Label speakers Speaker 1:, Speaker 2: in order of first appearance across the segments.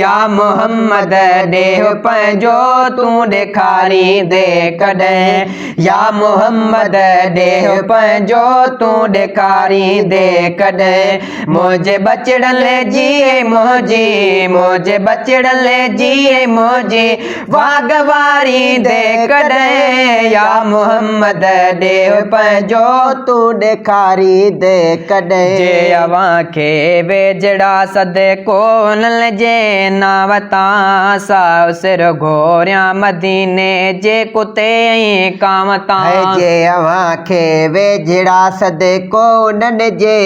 Speaker 1: या मोहम्मद देह पंहिंजो तूं ॾेखारी दे कॾहिं या मोहम्मद देह पंहिंजो तूं ॾेखारी दे कॾहिं मुंहिंजे बचड़ले जी मुंहिंजे बचड़ले जी मुंहिंजी वागवारी दे कॾहिं या मोहम्मद देह पंहिंजो तूं ॾेखारी दे कॾहिं जे अवां खे वेझड़ा सदे कोनल जे नाव तां साव सिर घोरियां मदीने जे कुते ऐं कांव तां जे अवां खे वेझड़ा सदे कोनन जे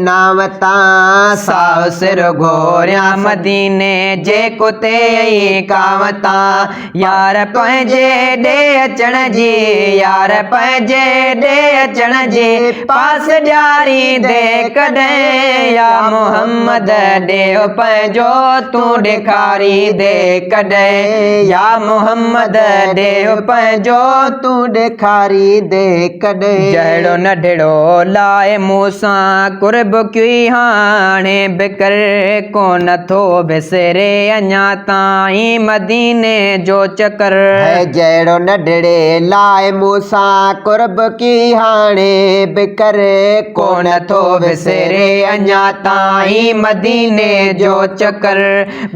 Speaker 1: नाव तां साव सिर घोरियां मदीने जे कुते ऐं कांव तां यार पंहिंजे ॾे अचण जी यार पंहिंजे ॾे अचण जी पास ॾियारी दे कॾहिं या मोहम्मद देह पंहिंजो तूं ॾेखारी दे कॾहिं या मोहम्मद देह पंहिंजो तूं ॾेखारी दे कॾहिं जहिड़ो नंढड़ो लाए मूंसां कुर्ब की हाणे बिकर कोन थो बिसरे अञा ताईं मदीने जो चकर जहिड़ो नंढड़े लाए मूंसां कुर्ब की हाणे बिकर कोन थो बिसरे अञा ताईं मदीने जो चकर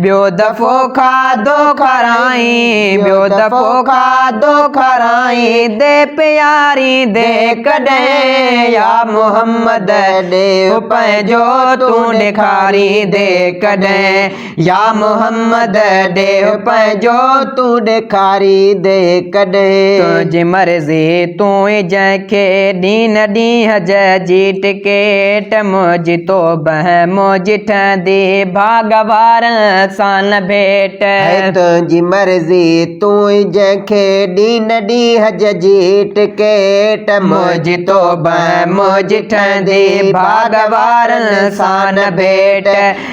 Speaker 1: ॿियो दफ़ो खाधो खाराई ॿियो दफ़ो खाधो खाराई दे प्यारी दे कॾहिं या मोहम्मद देह पंहिंजो तूं ॾेखारी दे कॾहिं या मोहम्मद देह पंहिंजो तूं ॾेखारी दे कॾहिं तुंहिंजी मर्ज़ी तूं ई जंहिंखे ॾींहं ॾींहं जी टिकेट मुंहिंजी तोबह मुंहिंजी ठहंदी भागवार सां न भेट तुंहिंजी मर्ज़ी तूं ई जंहिंखे ॾींहं ॾींहं जी टिकेट मुंहिंजी तोबह मुंहिंजी ठहंदी भागवार सां न भेट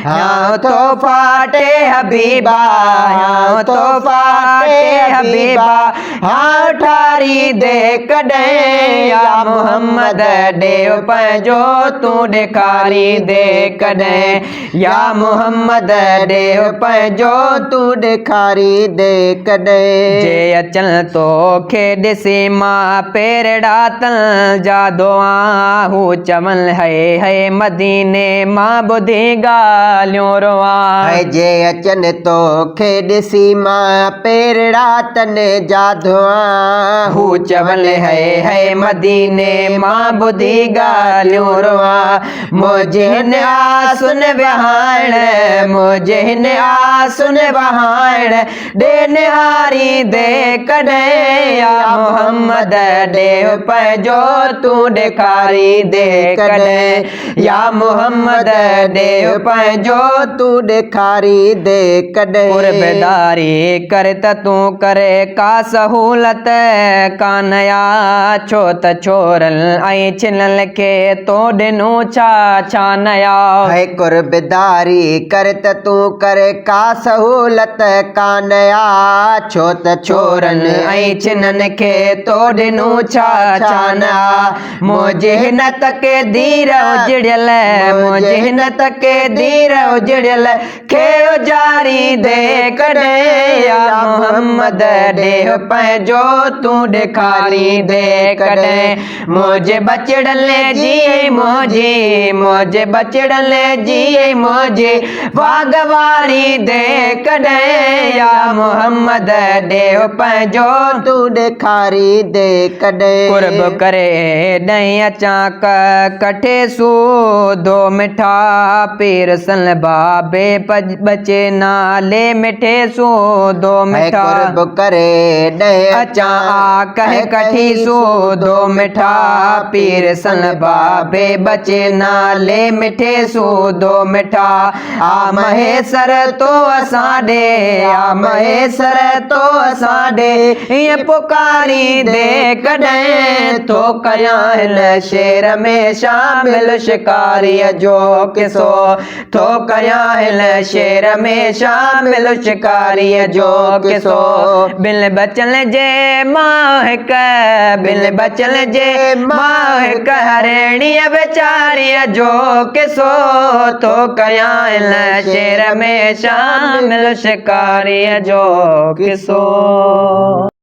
Speaker 1: हाँ तो फाटे हबीबा हाँ तो फाटे हबीबा हाँ ठारी दे कॾहिं या मोहम्मद देह पंहिंजो तूं ॾेखारी दे कॾहिं या मोहम्मद देह पंहिंजो तूं ॾेखारी दे कॾहिं जे अचन तोखे ॾिसी मां पेरड़ा तन जा दुआ हू चवनि है मदीने मां ॿुधी ॻाल्हियूं रोआ जे अचन तोखे ॾिसी मां पेरड़ा तन जा दुआ हू चवनि है मदीने मां ॿुधी ॻाल्हियूं रोआ मुंहिंजे हिन आसुन विहाइण मुंहिंजे हिन आसुन विहाइण ॾे निहारी दे कॾहिं या मोहम्मद देह पंहिंजो तूं ॾेखारी दे कॾहिं या मोहम्मद देह पंहिंजो तूं ॾेखारी दे कॾहिं कुर्बदारी कर त तूं करे का सहूलत कान या छो त छोरल ऐं छिनल खे तो ॾिनो छा नया है कुर्बदारी कर त तूं करे का सहूलत कान या छो त छोरन ऐं छिनन खे तो ॾिनो छा नया मुंहिंजे हिन तके धीर उजड़ियल मुंहिंजे हिन तके धीर उजड़ियल खे उजारी दे कॾहिं या मोहम्मद देह पंहिंजो तूं ॾेखारी दे कॾहिं मुंहिंजे बचड़ले जी मुंहिंजे बचड़ले जी मुंहिंजी वागवारी दे कॾहिं या मोहम्मद देह पंहिंजो तूं ॾेखारी दे कॾहिं कुर्ब करे ॾहीं अचां कठे सूदो मिठा पीर सन बाबे बचे नाले मिठे सूदो मिठा कुर्ब करे ॾहीं अचां कह कठी सूदो मिठा पीर सन बाबे बचे नाले मिठे सूदो मिठा आ महेसर तो असां ॾे आ महेसर तो असां ॾे हीअं पुकारी दे कॾहिं तो कयां हिन शेर में शामिल शिकारीअ जो किसो तो कयां हिन शेर में शामिल शिकारी जो किसो बिल बचल जे महक बिल बचल जे महक हरणी बेचारी जो किसो तो कयां शेर में शामिल शिकारी जो किसो।